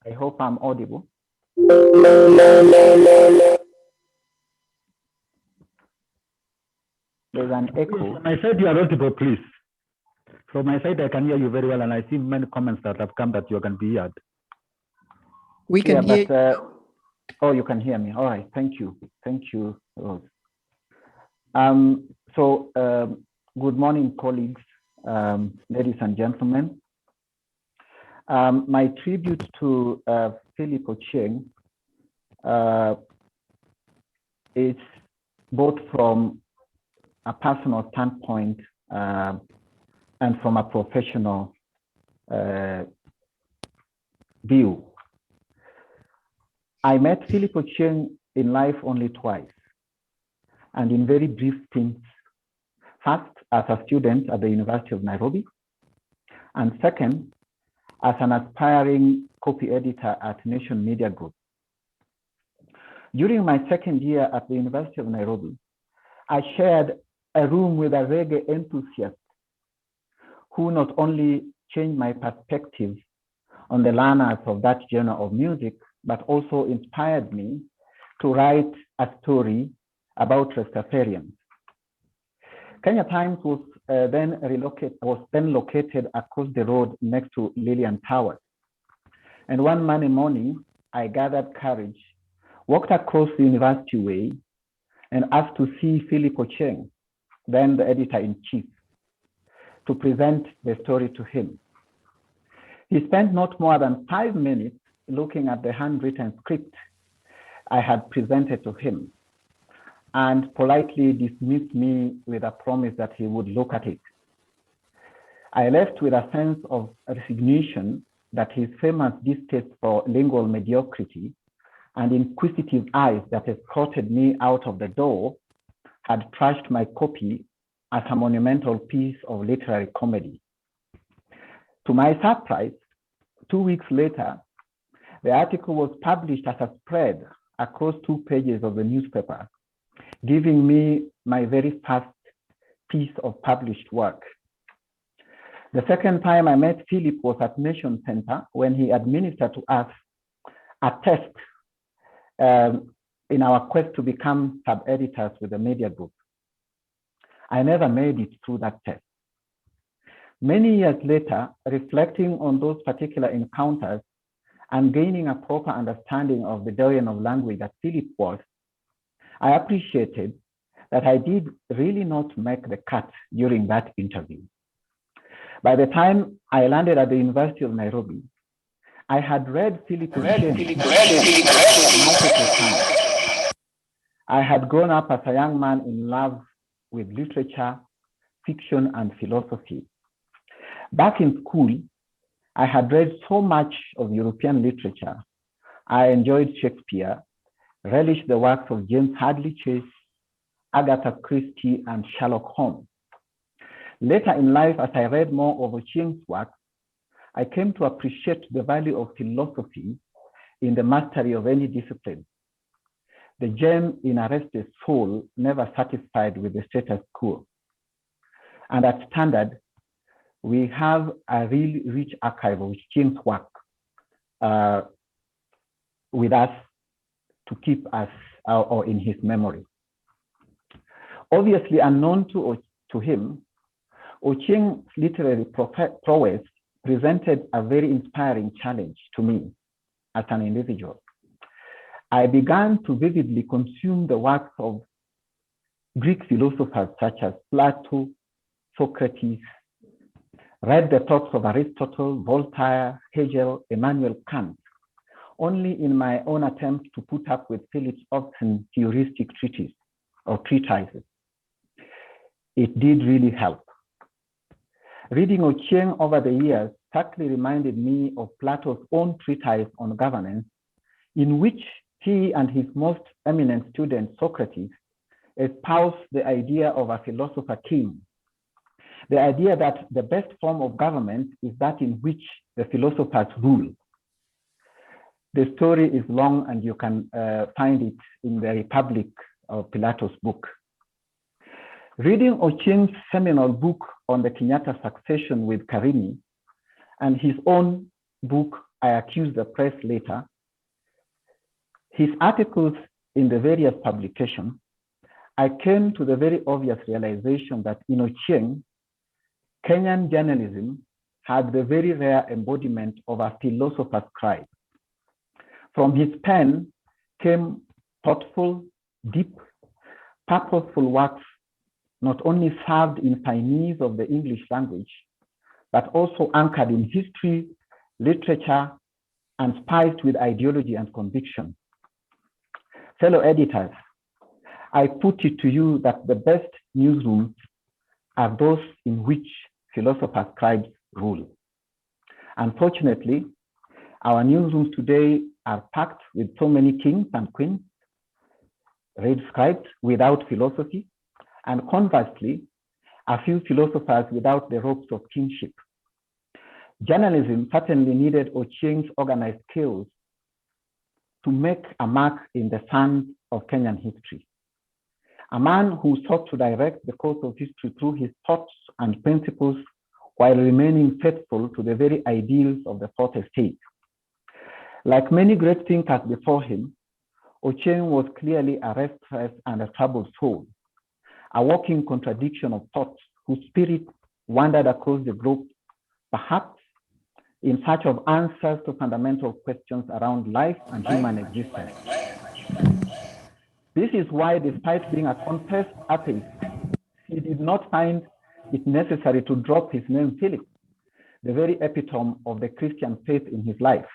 I hope I'm audible. There's an echo. From my side, you are audible, please. From my side, I can hear you very well, and I see many comments that have come that you can be heard. We can hear you. Oh, you can hear me. All right. Thank you. Thank you, Rose. Good morning, colleagues, ladies and gentlemen. My tribute to Philip Ochieng is both from a personal standpoint and from a professional view. I met Philip Ochieng in life only twice, and in very brief stints. First, as a student at the University of Nairobi, and second, as an aspiring copy editor at Nation Media Group. During my second year at the University of Nairobi, I shared a room with a reggae enthusiast who not only changed my perspective on the learners of that genre of music, but also inspired me to write a story about Rastafarians. Kenya Times was then located across the road next to Lillian Towers. And one Monday morning, I gathered courage, walked across the University Way, and asked to see Philip Ochieng, then the editor-in-chief, to present the story to him. He spent not more than 5 minutes looking at the handwritten script I had presented to him, and politely dismissed me with a promise that he would look at it. I left with a sense of resignation that his famous distaste for lingual mediocrity and inquisitive eyes that escorted me out of the door had trashed my copy as a monumental piece of literary comedy. To my surprise, 2 weeks later, the article was published as a spread across 2 pages of the newspaper, giving me my very first piece of published work. The second time I met Philip was at Nation Center when he administered to us a test in our quest to become sub-editors with the media group. I never made it through that test. Many years later, reflecting on those particular encounters and gaining a proper understanding of the doyen of language that Philip was, I appreciated that I did really not make the cut during that interview. By the time I landed at the University of Nairobi, I had read Philip Ochieng multiple times. I had grown up as a young man in love with literature, fiction, and philosophy. Back in school, I had read so much of European literature. I enjoyed Shakespeare, relished the works of James Hadley Chase, Agatha Christie, and Sherlock Holmes. Later in life, as I read more of Ochieng's work, I came to appreciate the value of philosophy in the mastery of any discipline. The gem in a restless soul, never satisfied with the status quo. And at Standard, we have a really rich archive of Ochieng's work with us to keep us or in his memory. Obviously, unknown to him, Ochieng's literary prowess presented a very inspiring challenge to me as an individual. I began to vividly consume the works of Greek philosophers such as Plato, Socrates, read the thoughts of Aristotle, Voltaire, Hegel, Immanuel Kant, only in my own attempt to put up with Philip's often heuristic treatises. It did really help. Reading Ochieng over the years starkly reminded me of Plato's own treatise on governance, in which he and his most eminent student, Socrates, espoused the idea of a philosopher king, the idea that the best form of government is that in which the philosophers rule. The story is long, and you can find it in the Republic of Plato's book. Reading Ochieng's seminal book on the Kenyatta succession with Karimi, and his own book I accused the press later, his articles in the various publications, I came to the very obvious realization that in Ochieng, Kenyan journalism had the very rare embodiment of a philosopher's scribe. From his pen came thoughtful, deep, purposeful works, not only served in pioneers of the English language, but also anchored in history, literature, and spiced with ideology and conviction. Fellow editors, I put it to you that the best newsrooms are those in which philosopher scribes rule. Unfortunately, our newsrooms today are packed with so many kings and queens, red scribes without philosophy, and conversely, a few philosophers without the ropes of kingship. Journalism certainly needed Ochieng's organized skills to make a mark in the sands of Kenyan history. A man who sought to direct the course of history through his thoughts and principles while remaining faithful to the very ideals of the fourth estate. Like many great thinkers before him, Ochieng was clearly a restless and a troubled soul, a walking contradiction of thoughts whose spirit wandered across the globe, perhaps in search of answers to fundamental questions around life and human existence. This is why, despite being a confessed atheist, he did not find it necessary to drop his name Philip, the very epitome of the Christian faith in his life.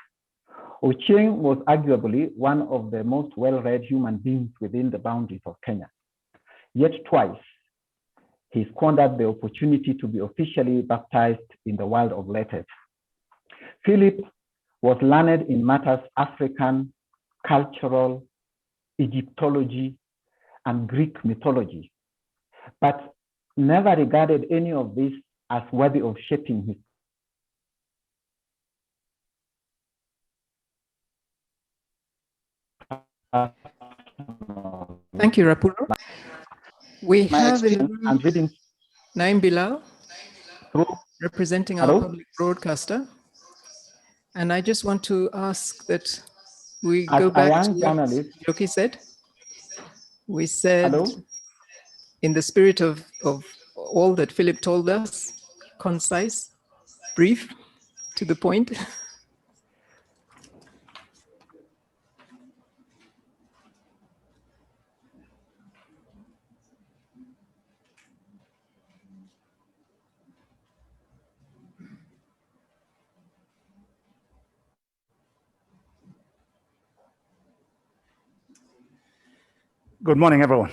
Ochieng was arguably one of the most well-read human beings within the boundaries of Kenya. Yet twice, he squandered the opportunity to be officially baptized in the world of letters. Philip was learned in matters African, cultural, Egyptology, and Greek mythology, but never regarded any of this as worthy of shaping his Thank you, Rapuro. We have in the room and reading Naim Bilal, through. representing our Hello? public broadcaster. And I just want to ask that we As go a back to young what journalist, Yoki said. We said, hello? in the spirit of all that Philip told us, concise, brief, to the point. Good morning, everyone.